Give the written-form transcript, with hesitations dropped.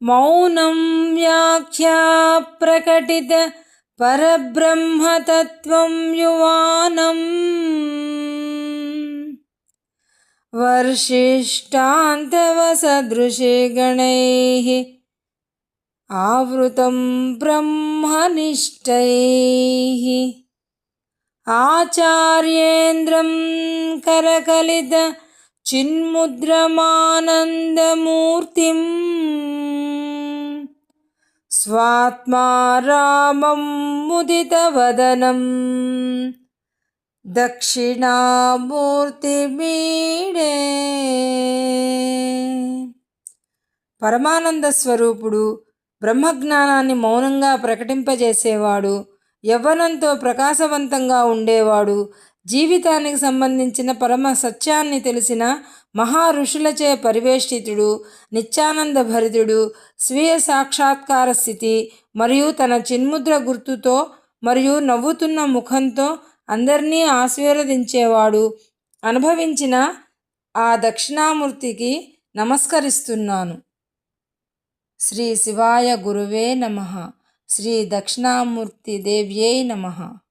మౌనం వ్యాఖ్యా ప్రకటిత పరబ్రహ్మతత్వం యువానం వర్షిష్టాంతవసదృశిగణైః ఆవృతం బ్రహ్మనిష్టైః ఆచార్యేంద్రం కరకలిత చిన్ముద్రమానందమూర్తిం స్వాత్మా రామం ముదితవదనం దక్షిణామూర్తిమీడే. పరమానంద స్వరూపుడు, బ్రహ్మజ్ఞానాన్ని మౌనంగా ప్రకటింపజేసేవాడు, యవ్వనంతో ప్రకాశవంతంగా ఉండేవాడు, జీవితానికి సంబంధించిన పరమ సత్యాన్ని తెలిసిన మహా ఋషులచే పరివేష్టితుడు, నిత్యానంద భరితుడు, స్వీయ సాక్షాత్కార స్థితి మరియు తన చిన్ముద్ర గుర్తుతో మరియు నవ్వుతున్న ముఖంతో అందరినీ ఆశీర్వదించేవాడు అనుభవించిన ఆ దక్షిణామూర్తికి నమస్కరిస్తున్నాను. శ్రీ శివాయ గురువే నమః. శ్రీ దక్షిణామూర్తి దేవ్యై నమః.